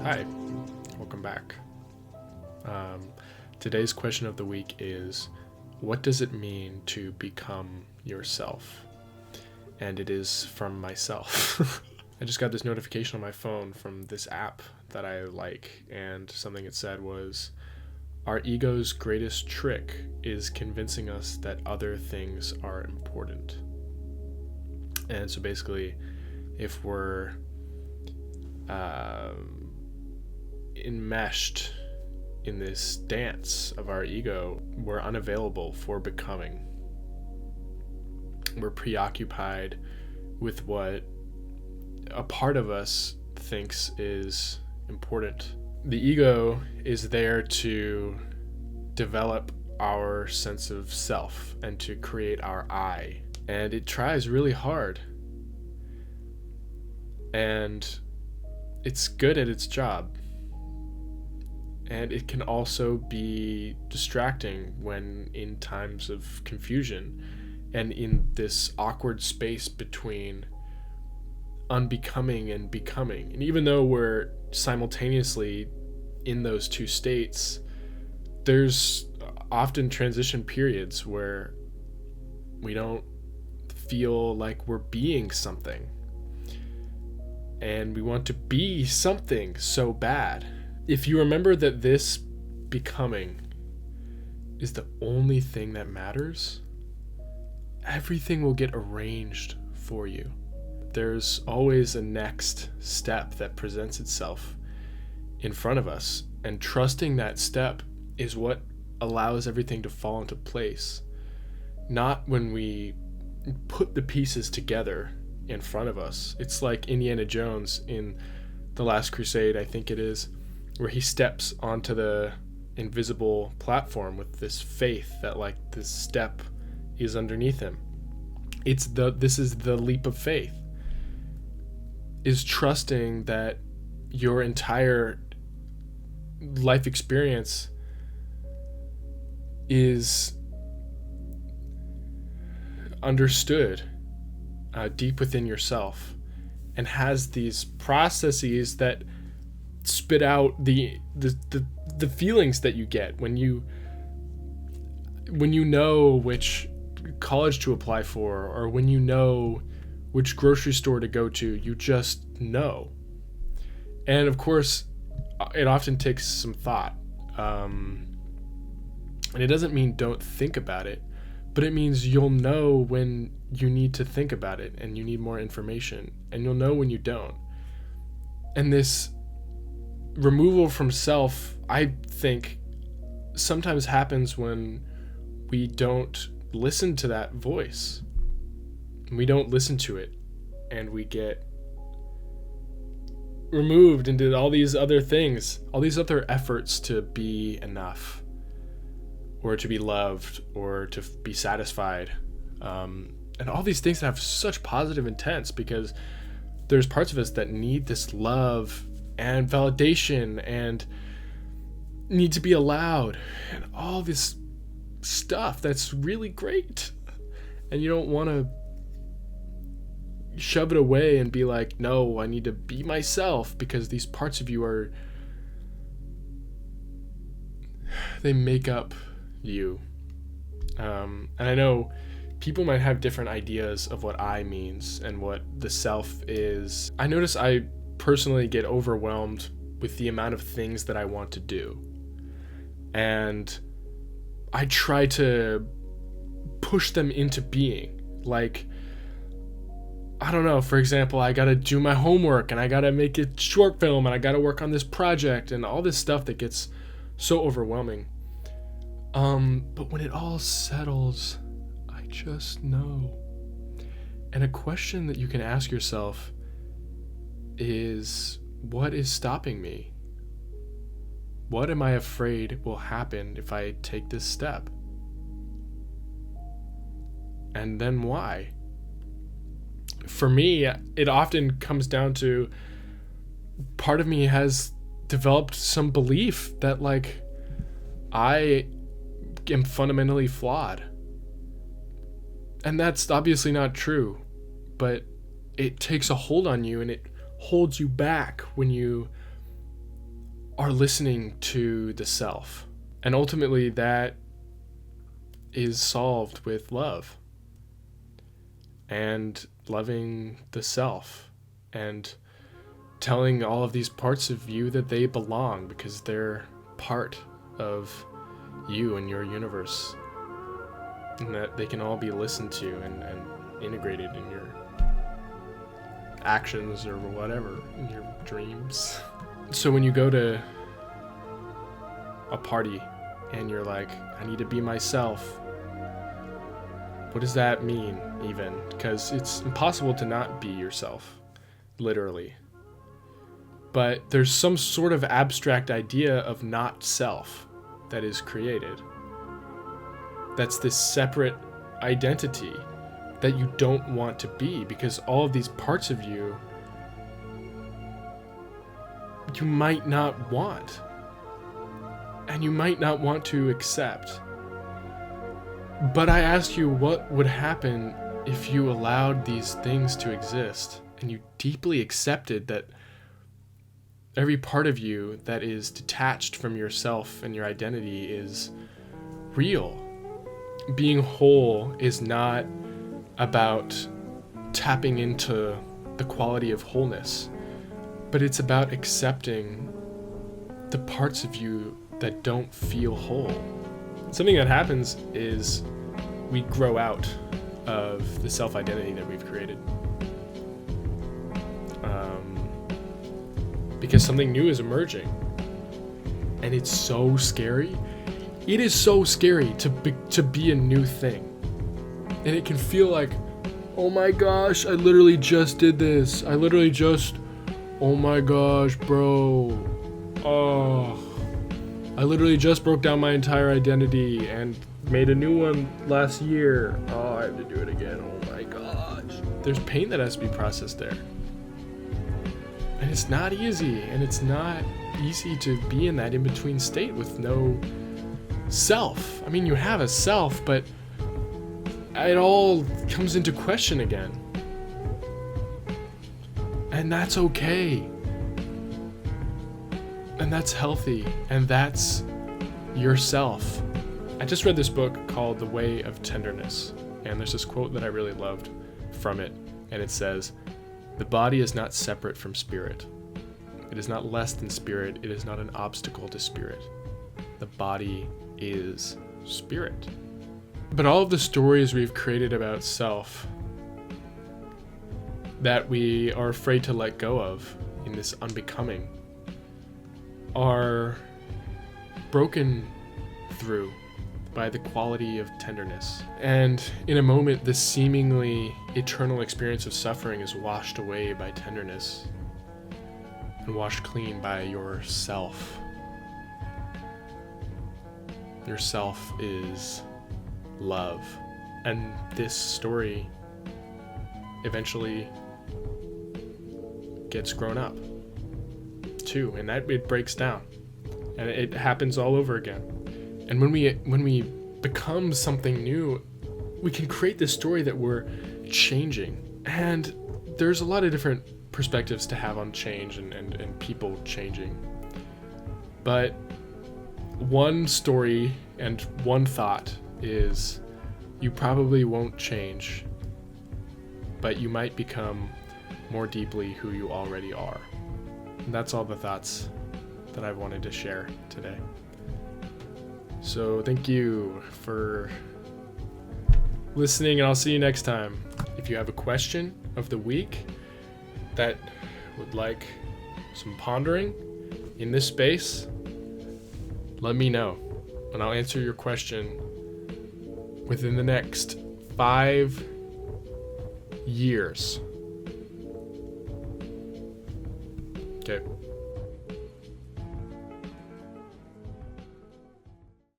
Hi, welcome back. Today's question of the week is, what does it mean to become yourself? And it is from myself. I just got this notification on my phone from this app that I like, and something it said was, our ego's greatest trick is convincing us that other things are important. And so basically, if we're enmeshed in this dance of our ego, we're unavailable for becoming. We're preoccupied with what a part of us thinks is important. The ego is there to develop our sense of self and to create our I, and it tries really hard. And it's good at its job. And it can also be distracting when in times of confusion and in this awkward space between unbecoming and becoming. And even though we're simultaneously in those two states, there's often transition periods where we don't feel like we're being something. And we want to be something so bad. If you remember that this becoming is the only thing that matters, everything will get arranged for you. There's always a next step that presents itself in front of us, and trusting that step is what allows everything to fall into place. Not when we put the pieces together in front of us. It's like Indiana Jones in The Last Crusade, I think it is, where he steps onto the invisible platform with this faith that like this step is underneath him. This is the leap of faith, is trusting that your entire life experience is understood deep within yourself and has these processes that spit out the feelings that you get when you know which college to apply for, or when you know which grocery store to go to. You just know. And of course, it often takes some thought, and it doesn't mean don't think about it, but it means you'll know when you need to think about it and you need more information, and you'll know when you don't. And this removal from self, I think, sometimes happens when we don't listen to that voice. We don't listen to it, and we get removed into all these other things, all these other efforts to be enough, or to be loved, or to be satisfied, and all these things that have such positive intents, because there's parts of us that need this love and validation and need to be allowed and all this stuff that's really great, and you don't want to shove it away and be like, no, I need to be myself, because these parts of you they make up you. And I know people might have different ideas of what I means and what the self is. I notice I personally get overwhelmed with the amount of things that I want to do, and I try to push them into being. Like, I don't know, for example, I gotta do my homework, and I gotta make a short film, and I gotta work on this project, and all this stuff that gets so overwhelming. But when it all settles, I just know. And a question that you can ask yourself is, what is stopping me? What am I afraid will happen if I take this step? And then why? For me, it often comes down to, part of me has developed some belief that like I am fundamentally flawed. And that's obviously not true, but it takes a hold on you, and it holds you back when you are listening to the self. And ultimately that is solved with love and loving the self and telling all of these parts of you that they belong because they're part of you and your universe, and that they can all be listened to and integrated in your actions or whatever, in your dreams. So when you go to a party and you're like, I need to be myself, what does that mean even? Because it's impossible to not be yourself, literally. But there's some sort of abstract idea of not self that is created. That's this separate identity that you don't want to be, because all of these parts of you might not want, and you might not want to accept. But I ask you, what would happen if you allowed these things to exist and you deeply accepted that every part of you that is detached from yourself and your identity is real? Being whole is not about tapping into the quality of wholeness, but it's about accepting the parts of you that don't feel whole. Something that happens is we grow out of the self-identity that we've created. Because something new is emerging. And it's so scary. It is so scary to be a new thing. And it can feel like, oh my gosh, I literally just did this. Oh my gosh, bro. Oh, I literally just broke down my entire identity and made a new one last year. Oh, I have to do it again. Oh my gosh. There's pain that has to be processed there. And it's not easy, and it's not easy to be in that in-between state with no self. I mean, you have a self, but it all comes into question again. And that's okay. And that's healthy, and that's yourself. I just read this book called The Way of Tenderness, and there's this quote that I really loved from it, and it says, "The body is not separate from spirit. It is not less than spirit. It is not an obstacle to spirit. The body is spirit." But all of the stories we've created about self that we are afraid to let go of in this unbecoming are broken through by the quality of tenderness. And in a moment, this seemingly eternal experience of suffering is washed away by tenderness and washed clean by yourself. Yourself is love. And this story eventually gets grown up too, and that it breaks down, and it happens all over again. And when we become something new, we can create this story that we're changing. And there's a lot of different perspectives to have on change and people changing. But one story and one thought is, you probably won't change, but you might become more deeply who you already are. And that's all the thoughts that I wanted to share today. So thank you for listening, and I'll see you next time. If you have a question of the week that would like some pondering in this space, let me know, and I'll answer your question within the next 5 years. Okay.